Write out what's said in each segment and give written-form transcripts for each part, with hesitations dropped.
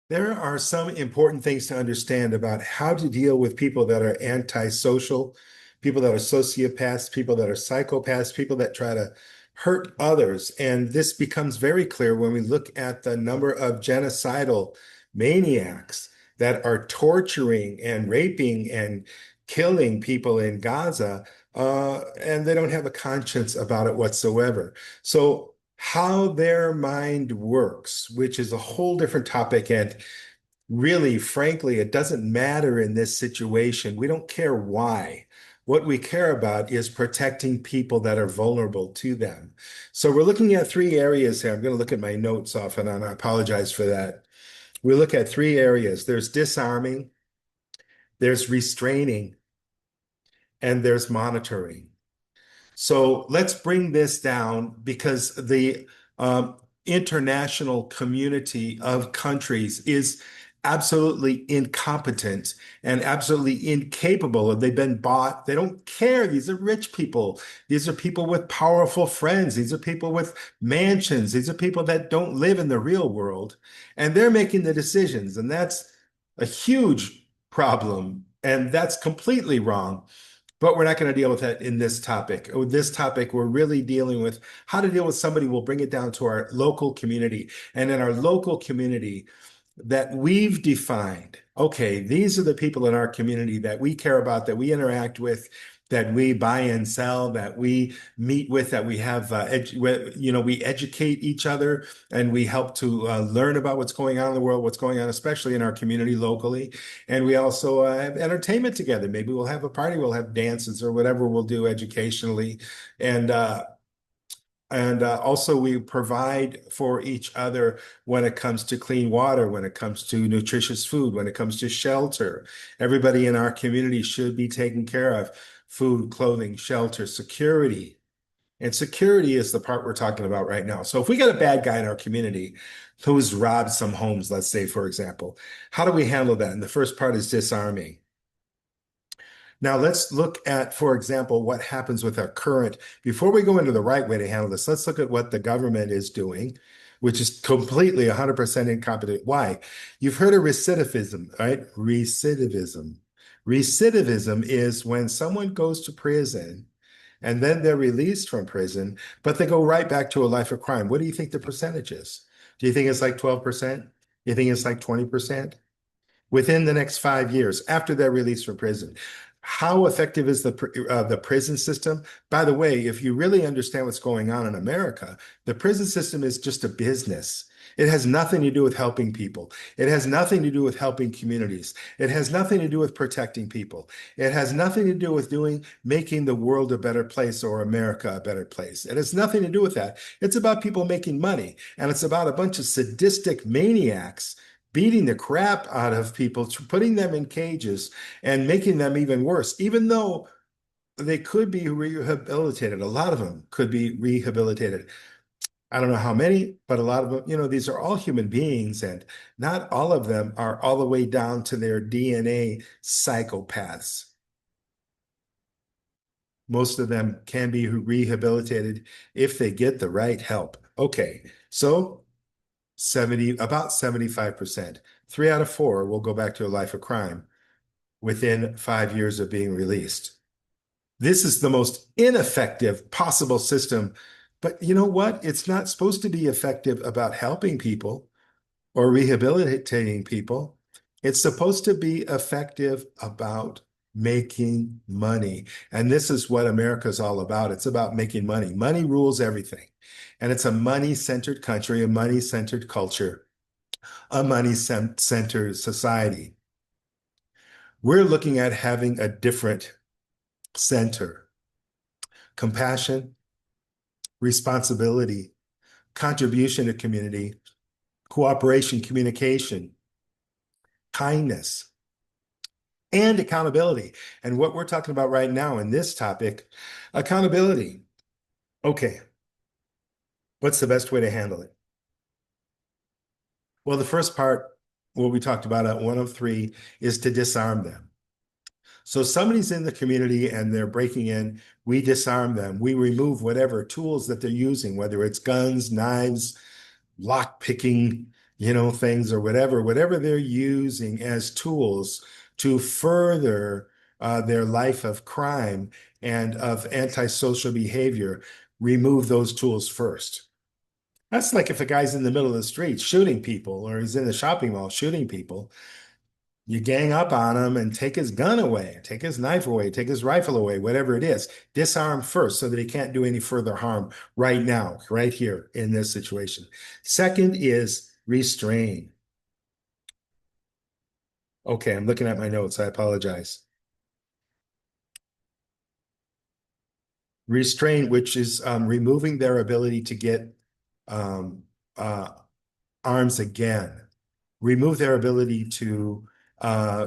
There are some important things to understand about how to deal with people that are antisocial, people that are sociopaths, people that are psychopaths, people that try to hurt others. And this becomes very clear when we look at the number of genocidal maniacs that are torturing and raping and killing people in Gaza, and they don't have a conscience about it whatsoever. So how their mind works, which is a whole different topic. And really, frankly, it doesn't matter in this situation. We don't care why. What we care about is protecting people that are vulnerable to them. So we're looking at three areas here. I'm going to look at my notes off and on. I apologize for that. We look at three areas. There's disarming, there's restraining, and there's monitoring. So let's bring this down because the international community of countries is absolutely incompetent and absolutely incapable. They've been bought. They don't care. These are rich people. These are people with powerful friends. These are people with mansions. These are people that don't live in the real world. And they're making the decisions. And that's a huge problem. And that's completely wrong. But we're not going to deal with that in this topic. With this topic, we're really dealing with how to deal with somebody. We'll bring it down to our local community. And in our local community that we've defined, okay, these are the people in our community that we care about, that we interact with, that we buy and sell, that we meet with, that we have, we educate each other and we help to learn about what's going on in the world, what's going on, especially in our community locally. And we also have entertainment together. Maybe we'll have a party, we'll have dances or whatever we'll do educationally. And also, we provide for each other when it comes to clean water, when it comes to nutritious food, when it comes to shelter. Everybody in our community should be taken care of. Food, clothing, shelter, security. And security is the part we're talking about right now. So if we got a bad guy in our community who's robbed some homes, let's say, for example, how do we handle that? And the first part is disarming. Now let's look at, for example, what happens with our current, before we go into the right way to handle this, let's look at what the government is doing, which is completely 100% incompetent. Why? You've heard of recidivism, right? Recidivism. Recidivism is when someone goes to prison and then they're released from prison, but they go right back to a life of crime. What do you think the percentage is? Do you think it's like 12%? You think it's like 20%? Within the next 5 years after they're released from prison. How effective is the prison system? By the way, if you really understand what's going on in America, the prison system is just a business. It has nothing to do with helping people. It has nothing to do with helping communities. It has nothing to do with protecting people. It has nothing to do with making the world a better place or America a better place. It has nothing to do with that. It's about people making money, and it's about a bunch of sadistic maniacs beating the crap out of people, putting them in cages and making them even worse, even though they could be rehabilitated. A lot of them could be rehabilitated. I don't know how many, but a lot of them, these are all human beings, and not all of them are all the way down to their DNA psychopaths. Most of them can be rehabilitated if they get the right help. Okay, so about 75%. 3 out of 4 will go back to a life of crime within 5 years of being released. This is the most ineffective possible system. But you know what? It's not supposed to be effective about helping people or rehabilitating people. It's supposed to be effective about making money. And this is what America's all about. It's about making money. Money rules everything. And it's a money-centered country, a money-centered culture, a money-centered society. We're looking at having a different center: compassion, responsibility, contribution to community, cooperation, communication, kindness, and accountability. And what we're talking about right now in this topic, accountability. Okay, what's the best way to handle it? Well, the first part, what we talked about at 103, is to disarm them. So somebody's in the community and they're breaking in, we disarm them. We remove whatever tools that they're using, whether it's guns, knives, lock picking, things or whatever they're using as tools to further their life of crime and of antisocial behavior, remove those tools first. That's like if a guy's in the middle of the street shooting people, or he's in the shopping mall shooting people, you gang up on him and take his gun away, take his knife away, take his rifle away, whatever it is. Disarm first so that he can't do any further harm right now, right here in this situation. Second is restrain. Okay, I'm looking at my notes. I apologize. Restrain, which is removing their ability to get um, uh, arms again, remove their ability to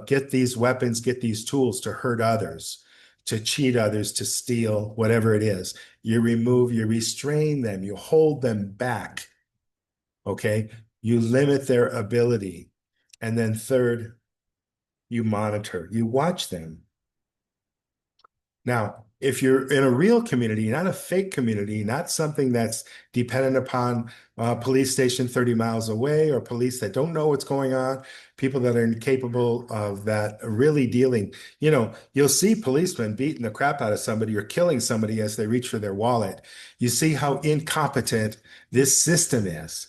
get these weapons, get these tools to hurt others, to cheat others, to steal, whatever it is. You restrain them, you hold them back, okay? You limit their ability. And then third, you monitor, you watch them. Now, if you're in a real community, not a fake community, not something that's dependent upon a police station 30 miles away or police that don't know what's going on, people that are incapable of that really dealing, you'll see policemen beating the crap out of somebody or killing somebody as they reach for their wallet. You see how incompetent this system is.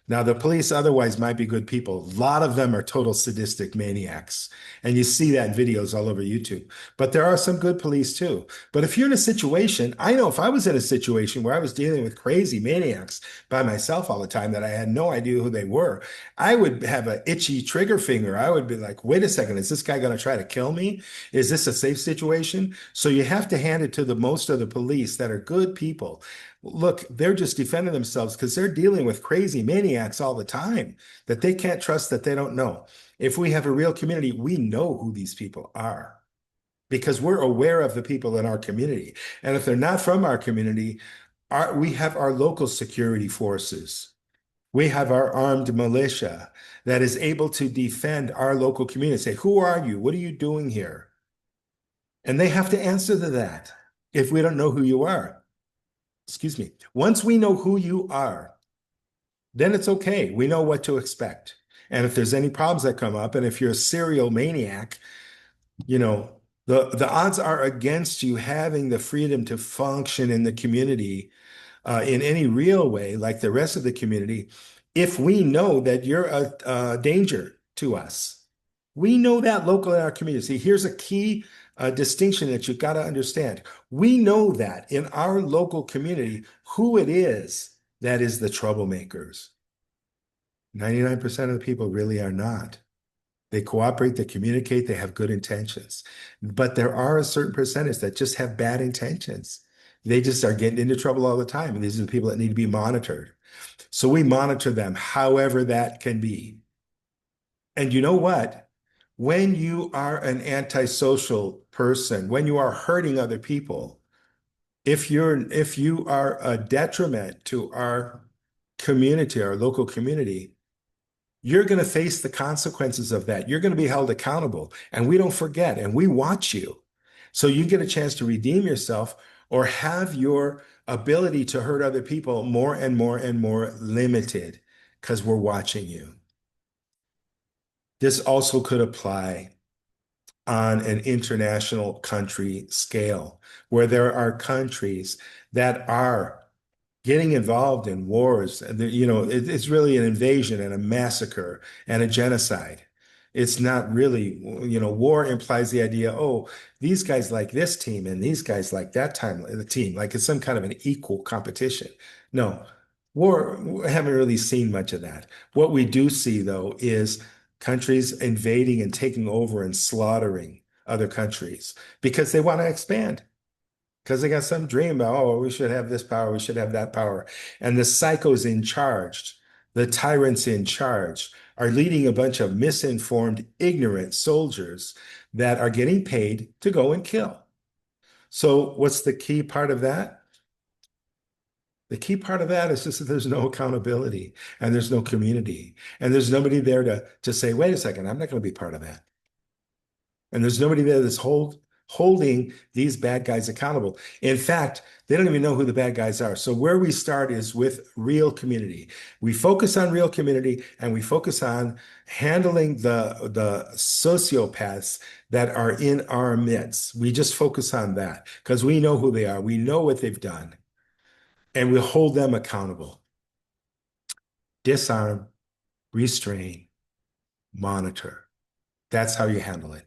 Now, the police otherwise might be good people. A lot of them are total sadistic maniacs. And you see that in videos all over YouTube. But there are some good police too. But if you're in a situation, I know if I was in a situation where I was dealing with crazy maniacs by myself all the time that I had no idea who they were, I would have an itchy trigger finger. I would be like, wait a second, is this guy going to try to kill me? Is this a safe situation? So you have to hand it to the most of the police that are good people. Look, they're just defending themselves because they're dealing with crazy maniacs all the time that they can't trust, that they don't know. If we have a real community, we know who these people are because we're aware of the people in our community. And if they're not from our community, we have our local security forces. We have our armed militia that is able to defend our local community. Say, who are you? What are you doing here? And they have to answer to that if we don't know who you are. Excuse me. Once we know who you are, then it's okay. We know what to expect. And if there's any problems that come up, and if you're a serial maniac, you know, the odds are against you having the freedom to function in the community in any real way, like the rest of the community, if we know that you're a danger to us. We know that local in our community. See, here's a key distinction that you've got to understand. We know that in our local community, who it is that is the troublemakers. 99% of the people really are not. They cooperate, they communicate, they have good intentions. But there are a certain percentage that just have bad intentions. They just are getting into trouble all the time. And these are the people that need to be monitored. So we monitor them however that can be. And you know what? When you are an antisocial person, when you are hurting other people, if you are a detriment to our community, our local community, you're going to face the consequences of that. You're going to be held accountable. And we don't forget, and we watch you. So you get a chance to redeem yourself or have your ability to hurt other people more and more and more limited because we're watching you. This also could apply on an international country scale, where there are countries that are getting involved in wars. And it's really an invasion and a massacre and a genocide. It's not really, war implies the idea, oh, these guys like this team and these guys like that the team, like it's some kind of an equal competition. No, we haven't really seen much of that. What we do see, though, is countries invading and taking over and slaughtering other countries because they want to expand because they got some dream about, oh, we should have this power, we should have that power. And the psychos in charge, the tyrants in charge, are leading a bunch of misinformed, ignorant soldiers that are getting paid to go and kill. So, what's the key part of that? The key part of that is just that there's no accountability and there's no community and there's nobody there to say, wait a second, I'm not going to be part of that. And there's nobody there that's holding these bad guys accountable. In fact, they don't even know who the bad guys are. So where we start is with real community. We focus on real community and we focus on handling the sociopaths that are in our midst. We just focus on that because we know who they are. We know what they've done and we hold them accountable. Disarm, restrain, monitor. That's how you handle it.